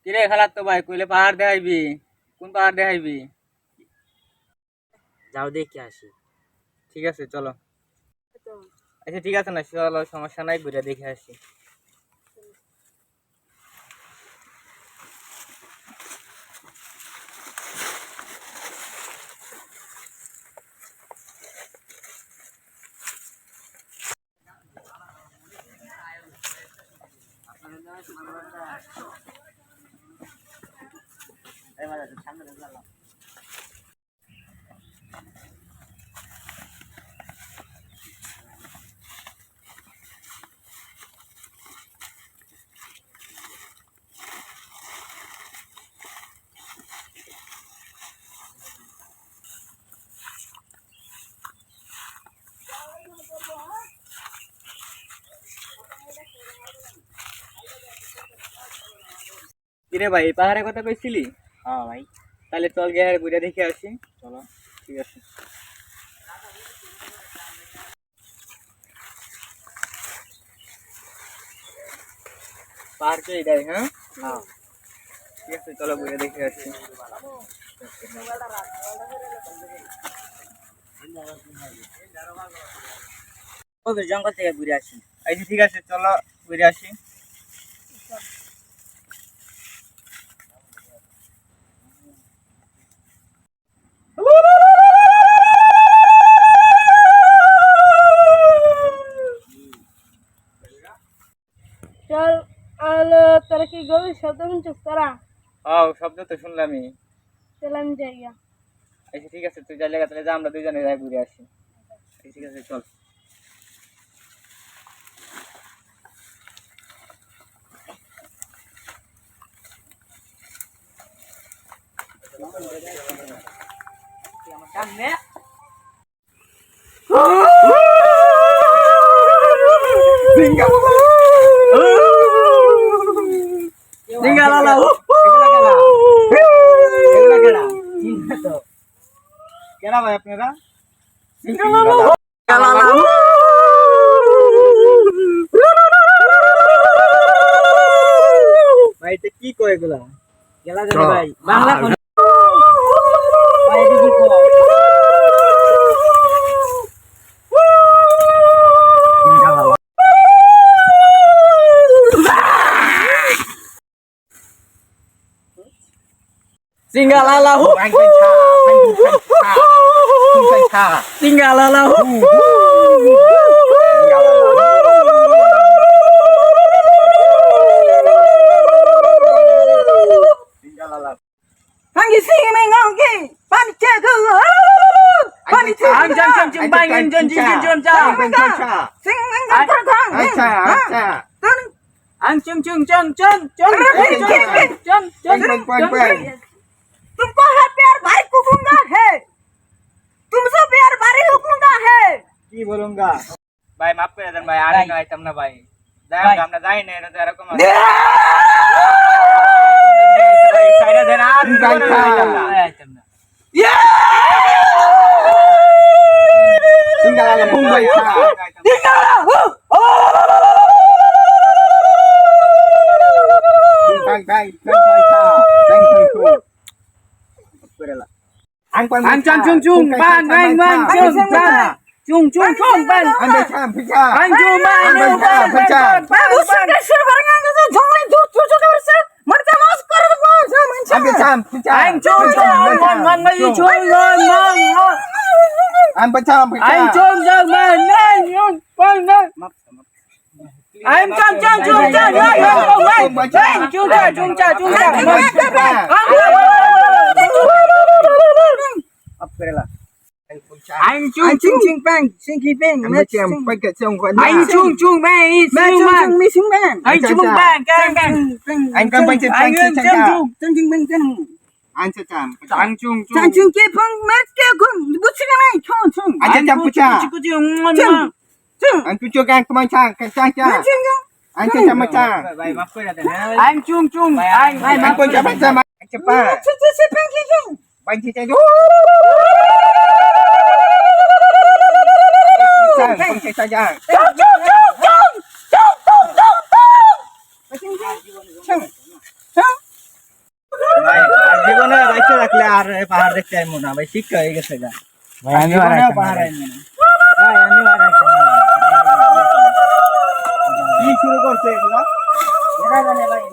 কিরে খেলার তো ভাই কইলে পাহাড় দেখাইবি, কোন পাহাড় দেখাইবি? যাও দেখে আসি। ঠিক আছে চলো। আচ্ছা ঠিক আছে না, চলো সমস্যা নাই, ঘুরে দেখে আসি। কিরে ভাই এই পাহাড়ের কথা কইছিলি? হ্যাঁ ভাই, তাহলে চল গিয়ে ঘুরে দেখে আসি। চলো। ঠিক আছে। পাহাড় তো এটাই, হ্যাঁ হ্যাঁ, ঠিক আছে চলো ঘুরে দেখে আসি। কবির জঙ্গল থেকে ঘুরে আসি। আচ্ছা ঠিক আছে চলো ঘুরে আসি। চল আলো তোরা কি গভীর শব্দ শুনছিস তোরা? শব্দ তো শুনলামই। চল আমি যাই গা। আচ্ছা ঠিক আছে তুই যাইলে তাহলে যা, আমরা দুজনে যাই ঘুরে আসি। আচ্ছা, ঠিক আছে চল। সামনে সিঙ্গালালা কেনা ভাই আপনারা? ভাই এটা কি কয় এগুলা? গেলা জানি ভাই, বাংলা কোন ভাই এটা কি কো? সিঙ্গালালা সিঙ্গালালা Hangi sing me ngongi, pani che go. Pani che. Ang jang jang jang bang jang jang jang jang jang. Sing me ngang thang thang. Tan Ang chung chung chung chung chung chung chung. तुमको है प्यार भाई कुकुंगा है, तुमसे प्यार भारी हुकुंगा है। কি বলুঙ্গা ভাই, মাফ করে দেন ভাই, আর না আইতাম না ভাই। যাই হোক, আমরা যাই না, এটা তো এরকম আছে। সাইডে দেন, আর আইতাম না। সিঙ্গালালা মুম্বাই ছা Dingala hu. Ang chung chung chung ban ban ban chung ban chung chung chung ban ang chung ban Bagus sudah suruh barengan gitu, jangan jujur jujur mereka mau sekarang mau sama ang chung chung ngon ngon ngon chung ngon ngon ngon ang chung chung ban ngon ngon ngon anh chung chung chung chung chung chung anh chung chung bang sinki bang anh chung chung bang mi sing bang anh chung bang gang gang anh cầm bánh trên anh bánh trên chung chân chân bang chân anh sẽ chạm anh chung chân chân kia phong mát kia con bút xin này chung chung anh sẽ chạm bút cha chung chung anh cứ chưa gan come chang can chang cha chân chân anh sẽ chạm cha anh chung chung anh quên chạm cha anh chạm ba chân chân chân bang kia chung bánh trên cha chang không chạy cha cha chung chung chung chung chung chung chung chung chung থাকলে আর পাহাড় দেখতে আইবো না ভাই, শিক্ষা হয়ে গেছে গা। ভাই আমি আর জীবনেও পাহাড় আইবো না। ভাই আমিও আর আইতাম না ভাই। কি শুরু করছে এগুলা এরা জানে ভাই।